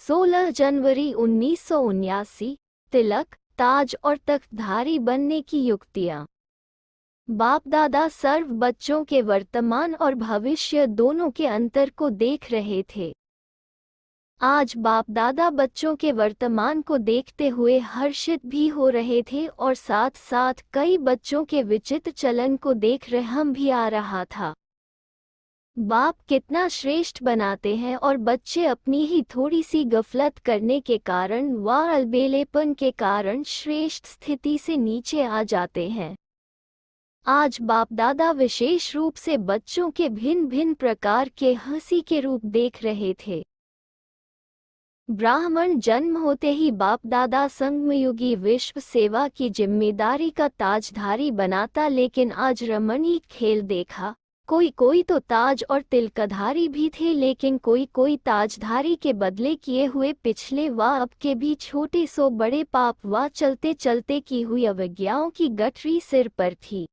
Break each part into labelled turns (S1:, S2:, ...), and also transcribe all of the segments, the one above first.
S1: 16 जनवरी 1979। तिलक, ताज और तख्तधारी बनने की युक्तियाँ। बाप दादा सर्व बच्चों के वर्तमान और भविष्य दोनों के अंतर को देख रहे थे। आज बाप दादा बच्चों के वर्तमान को देखते हुए हर्षित भी हो रहे थे और साथ साथ कई बच्चों के विचित्र चलन को देख रहम भी आ रहा था। बाप कितना श्रेष्ठ बनाते हैं और बच्चे अपनी ही थोड़ी सी गफलत करने के कारण व अलबेलेपन के कारण श्रेष्ठ स्थिति से नीचे आ जाते हैं। आज बाप दादा विशेष रूप से बच्चों के भिन्न भिन्न प्रकार के हंसी के रूप देख रहे थे। ब्राह्मण जन्म होते ही बाप दादा संगमयुगी विश्व सेवा की जिम्मेदारी का ताजधारी बनाता, लेकिन आज रमणीक खेल देखा। कोई तो ताज और तिलकधारी भी थे, लेकिन कोई ताजधारी के बदले किए हुए पिछले व अब के भी छोटे सो बड़े पाप व चलते चलते की हुई अवज्ञाओं की गठरी सिर पर थी।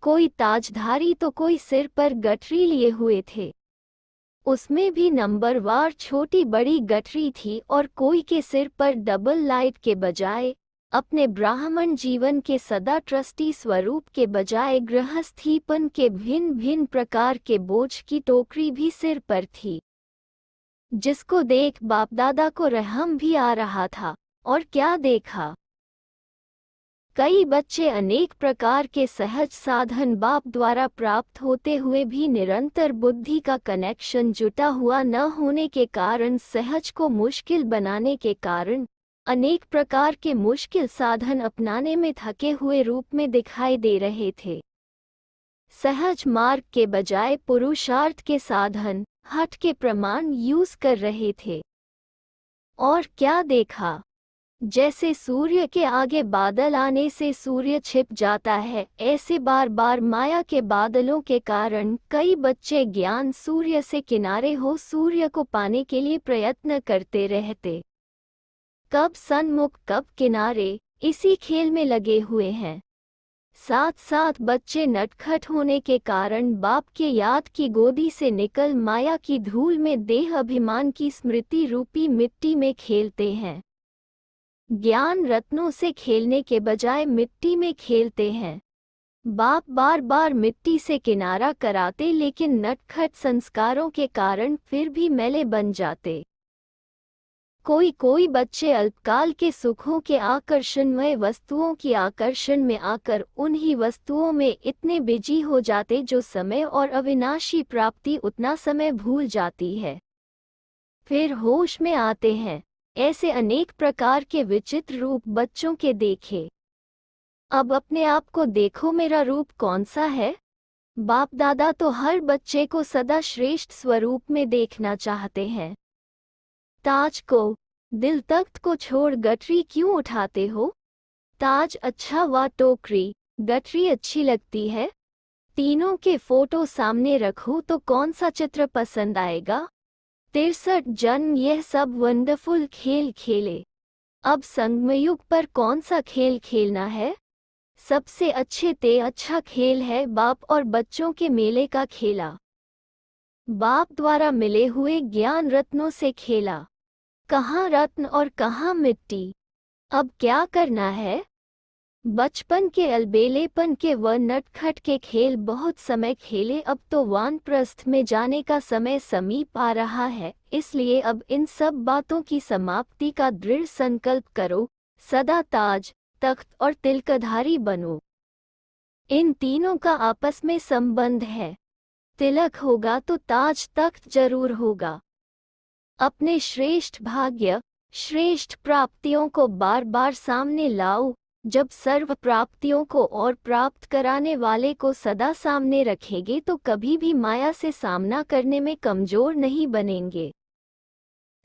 S1: कोई ताजधारी तो कोई सिर पर गठरी लिए हुए थे, उसमें भी नंबरवार छोटी बड़ी गठरी थी, और कोई के सिर पर डबल लाइट के बजाय अपने ब्राह्मण जीवन के सदा ट्रस्टी स्वरूप के बजाय गृहस्थीपन के भिन्न भिन्न प्रकार के बोझ की टोकरी भी सिर पर थी, जिसको देख बाप दादा को रहम भी आ रहा था। और क्या देखा, कई बच्चे अनेक प्रकार के सहज साधन बाप द्वारा प्राप्त होते हुए भी निरंतर बुद्धि का कनेक्शन जुटा हुआ न होने के कारण, सहज को मुश्किल बनाने के कारण अनेक प्रकार के मुश्किल साधन अपनाने में थके हुए रूप में दिखाई दे रहे थे। सहज मार्ग के बजाय पुरुषार्थ के साधन, हठ के प्रमाण यूज कर रहे थे। और क्या देखा, जैसे सूर्य के आगे बादल आने से सूर्य छिप जाता है, ऐसे बार बार माया के बादलों के कारण कई बच्चे ज्ञान सूर्य से किनारे हो सूर्य को पाने के लिए प्रयत्न करते रहते। कब सन्मुख कब किनारे, इसी खेल में लगे हुए हैं। साथ साथ बच्चे नटखट होने के कारण बाप के याद की गोदी से निकल माया की धूल में देह अभिमान की स्मृति रूपी मिट्टी में खेलते हैं। ज्ञान रत्नों से खेलने के बजाय मिट्टी में खेलते हैं। बाप बार बार मिट्टी से किनारा कराते, लेकिन नटखट संस्कारों के कारण फिर भी मैले बन जाते। कोई बच्चे अल्पकाल के सुखों के आकर्षणमय वस्तुओं की आकर्षण में आकर उन्हीं वस्तुओं में इतने बिजी हो जाते जो समय और अविनाशी प्राप्ति उतना समय भूल जाती है, फिर होश में आते हैं। ऐसे अनेक प्रकार के विचित्र रूप बच्चों के देखे। अब अपने आप को देखो, मेरा रूप कौन सा है। बाप दादा तो हर बच्चे को सदा श्रेष्ठ स्वरूप में देखना चाहते हैं। ताज को, दिल तख्त को छोड़ गठरी क्यों उठाते हो। ताज अच्छा व टोकरी, गठरी अच्छी लगती है। तीनों के फोटो सामने रखो तो कौन सा चित्र पसंद आएगा। 63 जन्म यह सब वंडरफुल खेल खेले। अब संगमयुग पर कौन सा खेल खेलना है। सबसे अच्छा खेल है बाप और बच्चों के मेले का खेला। बाप द्वारा मिले हुए ज्ञान रत्नों से खेला। कहाँ रत्न और कहाँ मिट्टी। अब क्या करना है। बचपन के अलबेलेपन के व नटखट के खेल बहुत समय खेले, अब तो वानप्रस्थ में जाने का समय समीप आ रहा है, इसलिए अब इन सब बातों की समाप्ति का दृढ़ संकल्प करो। सदा ताज, तख्त और तिलकधारी बनो। इन तीनों का आपस में संबंध है। तिलक होगा तो ताज तख्त जरूर होगा। अपने श्रेष्ठ भाग्य, श्रेष्ठ प्राप्तियों को बार बार सामने लाओ। जब सर्व प्राप्तियों को और प्राप्त कराने वाले को सदा सामने रखेंगे तो कभी भी माया से सामना करने में कमजोर नहीं बनेंगे।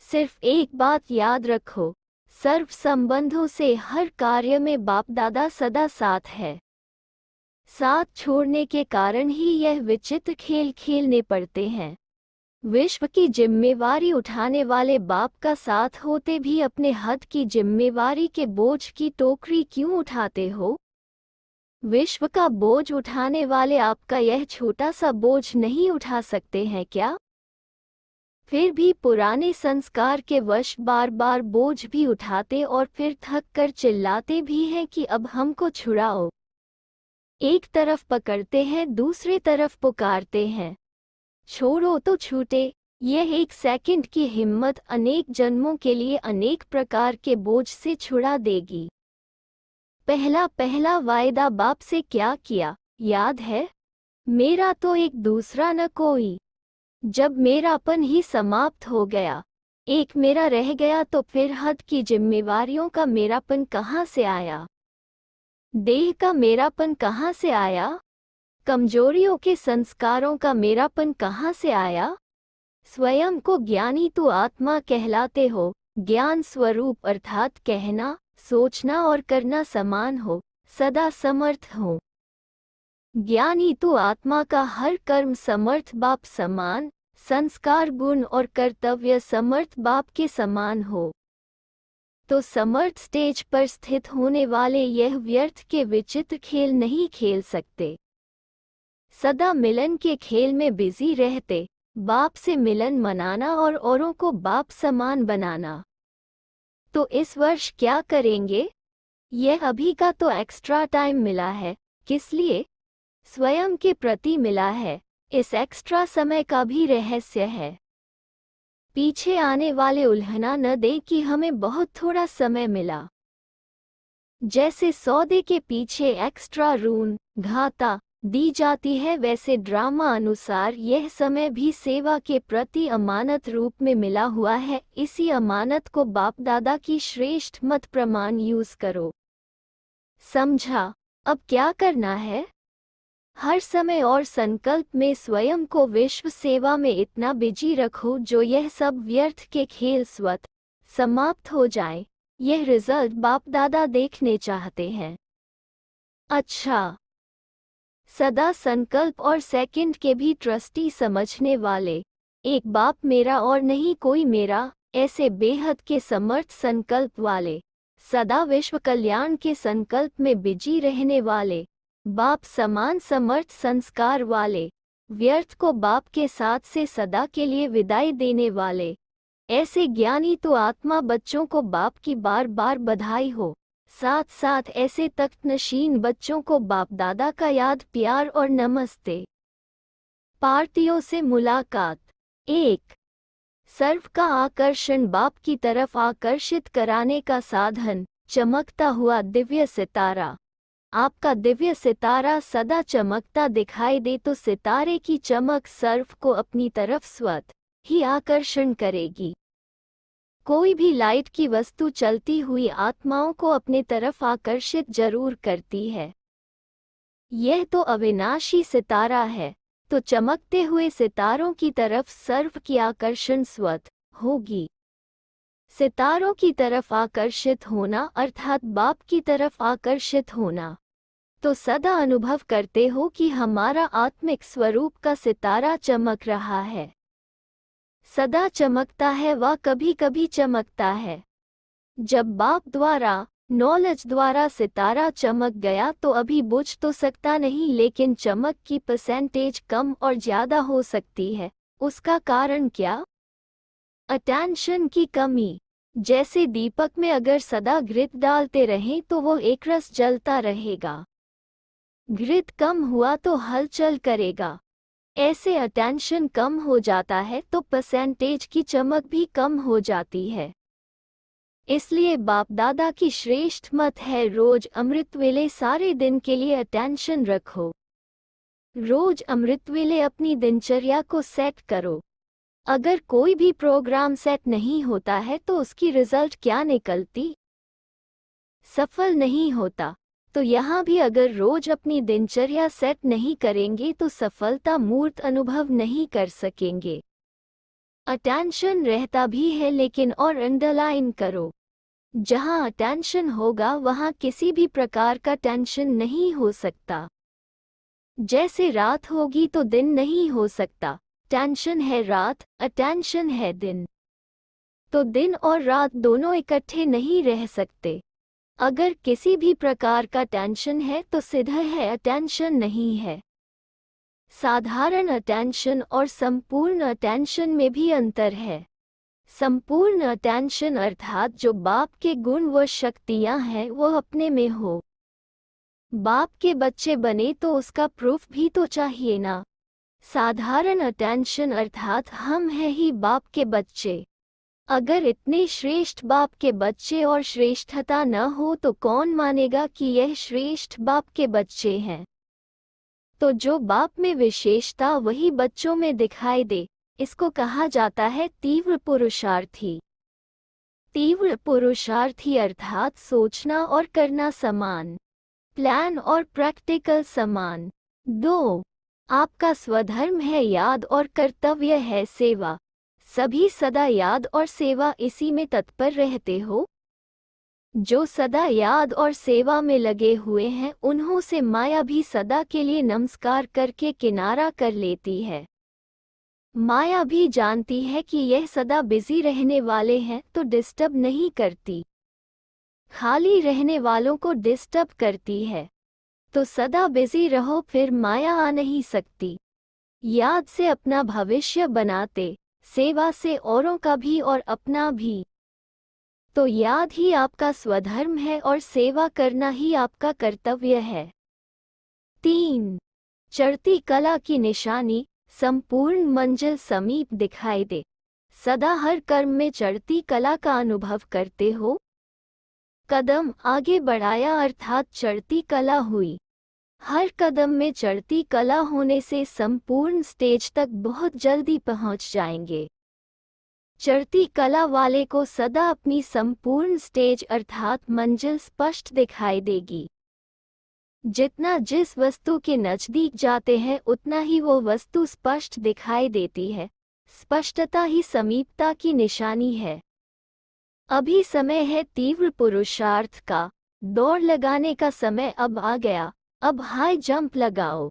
S1: सिर्फ एक बात याद रखो, सर्व संबंधों से हर कार्य में बाप दादा सदा साथ है। साथ छोड़ने के कारण ही यह विचित्र खेल खेलने पड़ते हैं। विश्व की जिम्मेवारी उठाने वाले बाप का साथ होते भी अपने हद की जिम्मेवारी के बोझ की टोकरी क्यों उठाते हो। विश्व का बोझ उठाने वाले आपका यह छोटा सा बोझ नहीं उठा सकते हैं क्या। फिर भी पुराने संस्कार के वश बार बार बोझ भी उठाते और फिर थक कर चिल्लाते भी हैं कि अब हमको छुड़ाओ। एक तरफ पकड़ते हैं, दूसरी तरफ पुकारते हैं, छोड़ो तो छूटे। यह एक सेकंड की हिम्मत अनेक जन्मों के लिए अनेक प्रकार के बोझ से छुड़ा देगी। पहला पहला वायदा बाप से क्या किया, याद है? मेरा तो एक दूसरा न कोई। जब मेरापन ही समाप्त हो गया, एक मेरा रह गया, तो फिर हद की जिम्मेवारियों का मेरापन कहाँ से आया? देह का मेरापन कहाँ से आया? कमजोरियों के संस्कारों का मेरापन कहाँ से आया? स्वयं को ज्ञानी तू आत्मा कहलाते हो। ज्ञान स्वरूप अर्थात कहना, सोचना और करना समान हो, सदा समर्थ हो। ज्ञानी तू आत्मा का हर कर्म समर्थ बाप समान, संस्कार गुण और कर्तव्य समर्थ बाप के समान हो। तो समर्थ स्टेज पर स्थित होने वाले यह व्यर्थ के विचित्र खेल नहीं खेल सकते। सदा मिलन के खेल में बिजी रहते, बाप से मिलन मनाना और औरों को बाप समान बनाना। तो इस वर्ष क्या करेंगे? यह अभी का तो एक्स्ट्रा टाइम मिला है, किस लिए? स्वयं के प्रति मिला है। इस एक्स्ट्रा समय का भी रहस्य है। पीछे आने वाले उल्हना न दे कि हमें बहुत थोड़ा समय मिला। जैसे सौदे के पीछे एक्स्ट्रा रून घाटा दी जाती है, वैसे ड्रामा अनुसार यह समय भी सेवा के प्रति अमानत रूप में मिला हुआ है। इसी अमानत को बाप दादा की श्रेष्ठ मत प्रमाण यूज करो। समझा? अब क्या करना है? हर समय और संकल्प में स्वयं को विश्व सेवा में इतना बिजी रखो जो यह सब व्यर्थ के खेल स्वतः समाप्त हो जाए। यह रिजल्ट बाप दादा देखने चाहते हैं। अच्छा, सदा संकल्प और सेकंड के भी ट्रस्टी समझने वाले, एक बाप मेरा और नहीं कोई मेरा, ऐसे बेहद के समर्थ संकल्प वाले, सदा विश्व कल्याण के संकल्प में बिजी रहने वाले, बाप समान समर्थ संस्कार वाले, व्यर्थ को बाप के साथ से सदा के लिए विदाई देने वाले, ऐसे ज्ञानी तो आत्मा बच्चों को बाप की बार बार बधाई हो। साथ साथ ऐसे तख्त नशीन बच्चों को बाप दादा का याद प्यार और नमस्ते। पार्टियों से मुलाकात। 1. सर्व का आकर्षण बाप की तरफ आकर्षित कराने का साधन, चमकता हुआ दिव्य सितारा। आपका दिव्य सितारा सदा चमकता दिखाई दे तो सितारे की चमक सर्व को अपनी तरफ स्वतः ही आकर्षण करेगी। कोई भी लाइट की वस्तु चलती हुई आत्माओं को अपने तरफ आकर्षित जरूर करती है। यह तो अविनाशी सितारा है, तो चमकते हुए सितारों की तरफ सर्व की आकर्षण स्वतः होगी। सितारों की तरफ आकर्षित होना अर्थात बाप की तरफ आकर्षित होना। तो सदा अनुभव करते हो कि हमारा आत्मिक स्वरूप का सितारा चमक रहा है। सदा चमकता है व कभी कभी चमकता है। जब बाप द्वारा नॉलेज द्वारा सितारा चमक गया तो अभी बुझ तो सकता नहीं, लेकिन चमक की परसेंटेज कम और ज्यादा हो सकती है। उसका कारण क्या? अटेंशन की कमी। जैसे दीपक में अगर सदा घृत डालते रहें तो वो एकरस जलता रहेगा। घृत कम हुआ तो हलचल करेगा। ऐसे अटेंशन कम हो जाता है तो परसेंटेज की चमक भी कम हो जाती है। इसलिए बाप दादा की श्रेष्ठ मत है, रोज अमृत वेले सारे दिन के लिए अटेंशन रखो। रोज अमृत वेले अपनी दिनचर्या को सेट करो। अगर कोई भी प्रोग्राम सेट नहीं होता है तो उसकी रिजल्ट क्या निकलती? सफल नहीं होता। तो यहाँ भी अगर रोज अपनी दिनचर्या सेट नहीं करेंगे तो सफलता मूर्त अनुभव नहीं कर सकेंगे। अटेंशन रहता भी है लेकिन और अंडरलाइन करो, जहाँ अटेंशन होगा वहाँ किसी भी प्रकार का टेंशन नहीं हो सकता। जैसे रात होगी तो दिन नहीं हो सकता। टेंशन है रात, अटेंशन है दिन। तो दिन और रात दोनों इकट्ठे नहीं रह सकते। अगर किसी भी प्रकार का टेंशन है तो सीधा है, अटेंशन नहीं है। साधारण अटेंशन और संपूर्ण अटेंशन में भी अंतर है। संपूर्ण अटेंशन अर्थात जो बाप के गुण व शक्तियां हैं वो अपने में हो। बाप के बच्चे बने तो उसका प्रूफ भी तो चाहिए ना। साधारण अटेंशन अर्थात हम हैं ही बाप के बच्चे। अगर इतने श्रेष्ठ बाप के बच्चे और श्रेष्ठता न हो तो कौन मानेगा कि यह श्रेष्ठ बाप के बच्चे हैं। तो जो बाप में विशेषता वही बच्चों में दिखाई दे, इसको कहा जाता है तीव्र पुरुषार्थी। तीव्र पुरुषार्थी अर्थात सोचना और करना समान, प्लान और प्रैक्टिकल समान। 2. आपका स्वधर्म है याद और कर्तव्य है सेवा। सभी सदा याद और सेवा इसी में तत्पर रहते हो। जो सदा याद और सेवा में लगे हुए हैं उन्हों से माया भी सदा के लिए नमस्कार करके किनारा कर लेती है। माया भी जानती है कि यह सदा बिजी रहने वाले हैं तो डिस्टर्ब नहीं करती, खाली रहने वालों को डिस्टर्ब करती है। तो सदा बिजी रहो, फिर माया आ नहीं सकती। याद से अपना भविष्य बनाते, सेवा से औरों का भी और अपना भी। तो याद ही आपका स्वधर्म है और सेवा करना ही आपका कर्तव्य है। 3. चढ़ती कला की निशानी, संपूर्ण मंजिल समीप दिखाई दे। सदा हर कर्म में चढ़ती कला का अनुभव करते हो। कदम आगे बढ़ाया अर्थात चढ़ती कला हुई। हर कदम में चढ़ती कला होने से संपूर्ण स्टेज तक बहुत जल्दी पहुंच जाएंगे। चढ़ती कला वाले को सदा अपनी संपूर्ण स्टेज अर्थात मंजिल स्पष्ट दिखाई देगी। जितना जिस वस्तु के नजदीक जाते हैं उतना ही वो वस्तु स्पष्ट दिखाई देती है। स्पष्टता ही समीपता की निशानी है। अभी समय है तीव्र पुरुषार्थ का, दौड़ लगाने का समय अब आ गया। अब हाई जंप लगाओ।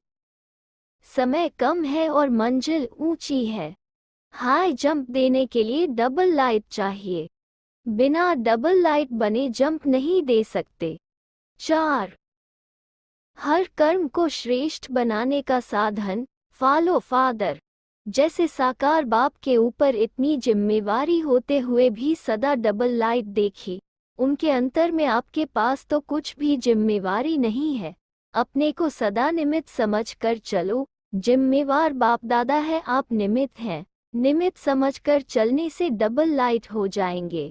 S1: समय कम है और मंजिल ऊंची है। हाई जंप देने के लिए डबल लाइट चाहिए। बिना डबल लाइट बने जंप नहीं दे सकते। 4. हर कर्म को श्रेष्ठ बनाने का साधन, फॉलो फादर। जैसे साकार बाप के ऊपर इतनी जिम्मेवारी होते हुए भी सदा डबल लाइट देखी, उनके अंतर में आपके पास तो कुछ भी जिम्मेवारी नहीं है। अपने को सदा निमित्त समझकर चलो। जिम्मेवार बाप दादा है, आप निमित्त हैं। निमित्त समझकर चलने से डबल लाइट हो जाएंगे।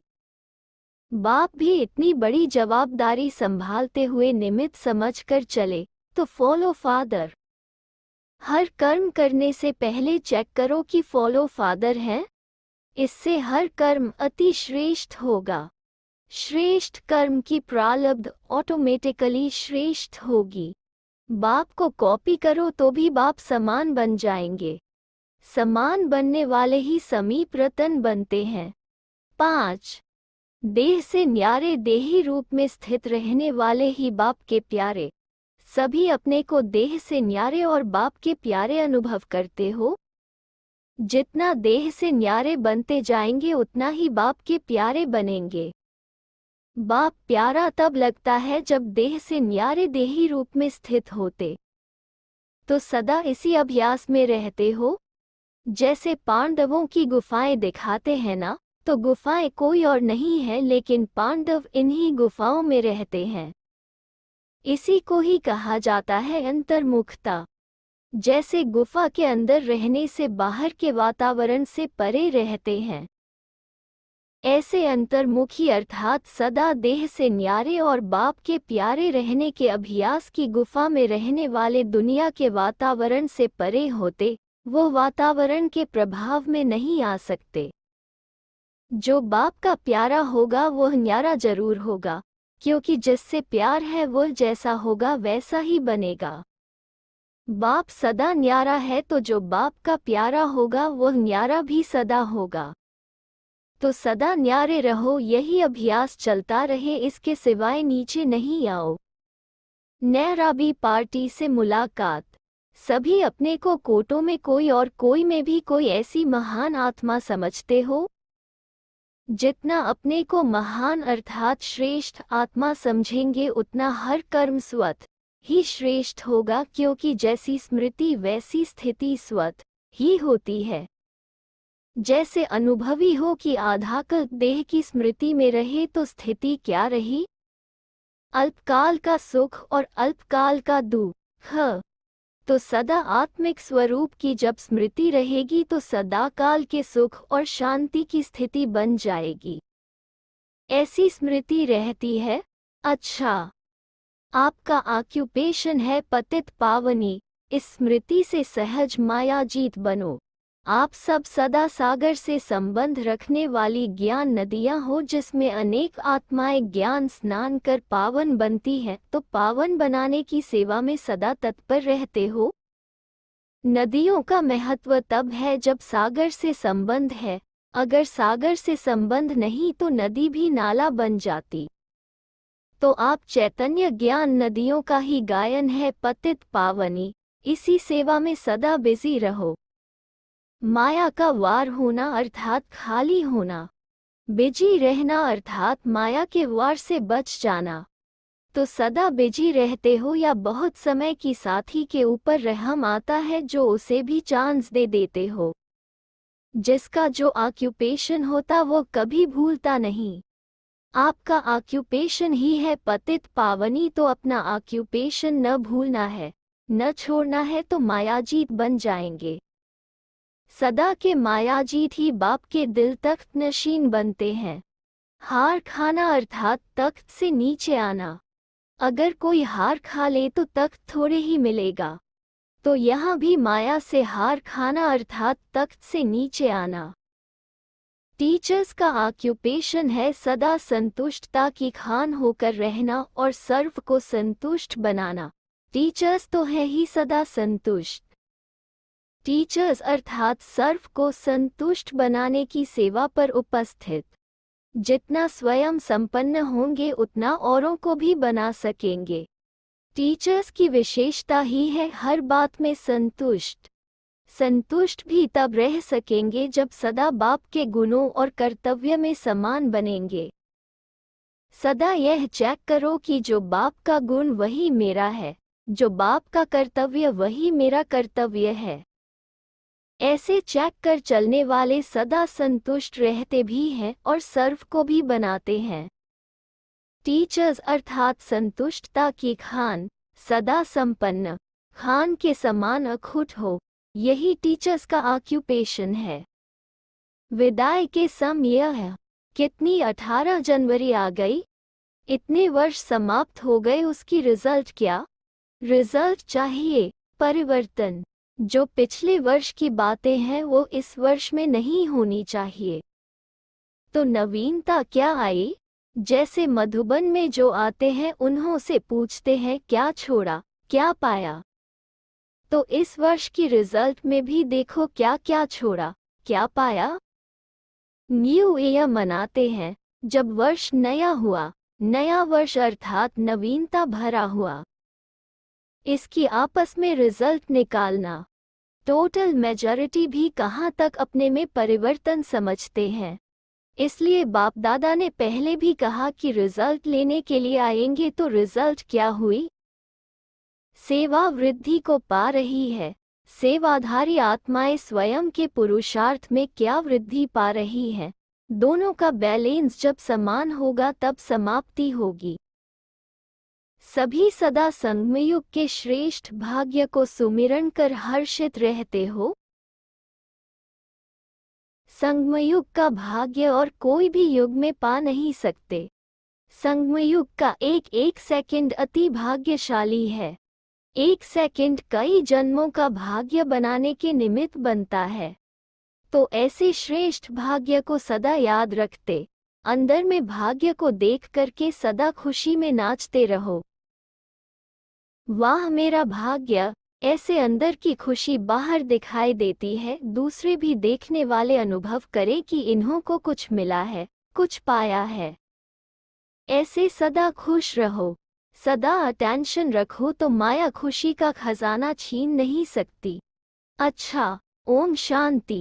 S1: बाप भी इतनी बड़ी जवाबदारी संभालते हुए निमित्त समझकर चले तो फॉलो फादर। हर कर्म करने से पहले चेक करो कि फॉलो फादर है। इससे हर कर्म अति श्रेष्ठ होगा। श्रेष्ठ कर्म की प्रारब्ध ऑटोमेटिकली श्रेष्ठ होगी। बाप को कॉपी करो तो भी बाप समान बन जाएंगे। समान बनने वाले ही समीप रतन बनते हैं। 5. देह से न्यारे देही रूप में स्थित रहने वाले ही बाप के प्यारे। सभी अपने को देह से न्यारे और बाप के प्यारे अनुभव करते हो। जितना देह से न्यारे बनते जाएंगे उतना ही बाप के प्यारे बनेंगे। बाप प्यारा तब लगता है जब देह से न्यारे देही रूप में स्थित होते। तो सदा इसी अभ्यास में रहते हो। जैसे पांडवों की गुफाएं दिखाते हैं ना, तो गुफाएं कोई और नहीं है लेकिन पांडव इन्हीं गुफाओं में रहते हैं। इसी को ही कहा जाता है अंतर्मुखता। जैसे गुफा के अंदर रहने से बाहर के वातावरण से परे रहते हैं, ऐसे अंतर्मुखी अर्थात सदा देह से न्यारे और बाप के प्यारे रहने के अभ्यास की गुफा में रहने वाले दुनिया के वातावरण से परे होते, वो वातावरण के प्रभाव में नहीं आ सकते। जो बाप का प्यारा होगा वह न्यारा जरूर होगा, क्योंकि जिससे प्यार है वह जैसा होगा वैसा ही बनेगा। बाप सदा न्यारा है तो जो बाप का प्यारा होगा वह न्यारा भी सदा होगा। तो सदा न्यारे रहो, यही अभ्यास चलता रहे, इसके सिवाय नीचे नहीं आओ। नैराबी पार्टी से मुलाकात। सभी अपने को कोटों में कोई और कोई में भी कोई ऐसी महान आत्मा समझते हो। जितना अपने को महान अर्थात श्रेष्ठ आत्मा समझेंगे उतना हर कर्म स्वत ही श्रेष्ठ होगा, क्योंकि जैसी स्मृति वैसी स्थिति स्वतः ही होती है। जैसे अनुभवी हो कि आधाकल्प देह की स्मृति में रहे तो स्थिति क्या रही? अल्पकाल का सुख और अल्पकाल का दुख। तो सदा आत्मिक स्वरूप की जब स्मृति रहेगी तो सदा काल के सुख और शांति की स्थिति बन जाएगी। ऐसी स्मृति रहती है। अच्छा, आपका ऑक्यूपेशन है पतित पावनी। इस स्मृति से सहज मायाजीत बनो। आप सब सदा सागर से संबंध रखने वाली ज्ञान नदियां हो, जिसमें अनेक आत्माएं ज्ञान स्नान कर पावन बनती हैं, तो पावन बनाने की सेवा में सदा तत्पर रहते हो। नदियों का महत्व तब है जब सागर से संबंध है। अगर सागर से संबंध नहीं तो नदी भी नाला बन जाती। तो आप चैतन्य ज्ञान नदियों का ही गायन है पतित पावनी। इसी सेवा में सदा बिजी रहो। माया का वार होना अर्थात खाली होना, बिजी रहना अर्थात माया के वार से बच जाना। तो सदा बिजी रहते हो या बहुत समय की साथी के ऊपर रहम आता है जो उसे भी चांस दे देते हो। जिसका जो ऑक्यूपेशन होता वो कभी भूलता नहीं। आपका ऑक्यूपेशन ही है पतित पावनी, तो अपना ऑक्यूपेशन न भूलना है, न छोड़ना है, तो मायाजीत बन जाएंगे। सदा के मायाजीत ही बाप के दिल तख्त नशीन बनते हैं। हार खाना अर्थात तख्त से नीचे आना। अगर कोई हार खा ले तो तख्त थोड़े ही मिलेगा। तो यहाँ भी माया से हार खाना अर्थात तख्त से नीचे आना। टीचर्स का ऑक्यूपेशन है सदा संतुष्टता की खान होकर रहना और सर्व को संतुष्ट बनाना। टीचर्स तो है ही सदा संतुष्ट। टीचर्स अर्थात सर्व को संतुष्ट बनाने की सेवा पर उपस्थित। जितना स्वयं संपन्न होंगे उतना औरों को भी बना सकेंगे। टीचर्स की विशेषता ही है हर बात में संतुष्ट। संतुष्ट भी तब रह सकेंगे जब सदा बाप के गुणों और कर्तव्य में समान बनेंगे। सदा यह चेक करो कि जो बाप का गुण वही मेरा है, जो बाप का कर्तव्य वही मेरा कर्तव्य है। ऐसे चेक कर चलने वाले सदा संतुष्ट रहते भी हैं और सर्व को भी बनाते हैं। टीचर्स अर्थात संतुष्टता की खान, सदा संपन्न खान के समान अखुट हो, यही टीचर्स का ऑक्यूपेशन है। विदाई के समय है। कितनी 18 जनवरी आ गई, इतने वर्ष समाप्त हो गए, उसकी रिजल्ट क्या? रिजल्ट चाहिए परिवर्तन। जो पिछले वर्ष की बातें हैं वो इस वर्ष में नहीं होनी चाहिए। तो नवीनता क्या आई? जैसे मधुबन में जो आते हैं उन्हों से पूछते हैं क्या छोड़ा, क्या पाया। तो इस वर्ष की रिजल्ट में भी देखो क्या क्या छोड़ा, क्या पाया। न्यू ईयर मनाते हैं जब वर्ष नया हुआ। नया वर्ष अर्थात नवीनता भरा हुआ। इसकी आपस में रिजल्ट निकालना। टोटल मेजॉरिटी भी कहाँ तक अपने में परिवर्तन समझते हैं। इसलिए बाप दादा ने पहले भी कहा कि रिजल्ट लेने के लिए आएंगे, तो रिजल्ट क्या हुई? सेवा वृद्धि को पा रही है। सेवाधारी आत्माएं स्वयं के पुरुषार्थ में क्या वृद्धि पा रही हैं। दोनों का बैलेंस जब समान होगा तब समाप्ति होगी। सभी सदा संगमयुग के श्रेष्ठ भाग्य को सुमिरन कर हर्षित रहते हो। संगमयुग का भाग्य और कोई भी युग में पा नहीं सकते। संगमयुग का एक एक सेकंड अति भाग्यशाली है। एक सेकंड कई जन्मों का भाग्य बनाने के निमित्त बनता है। तो ऐसे श्रेष्ठ भाग्य को सदा याद रखते, अंदर में भाग्य को देख करके सदा खुशी में नाचते रहो। वाह मेरा भाग्य, ऐसे अंदर की खुशी बाहर दिखाई देती है। दूसरे भी देखने वाले अनुभव करें कि इन्हों को कुछ मिला है, कुछ पाया है। ऐसे सदा खुश रहो, सदा अटेंशन रखो, तो माया खुशी का खजाना छीन नहीं सकती। अच्छा, ओम शांति।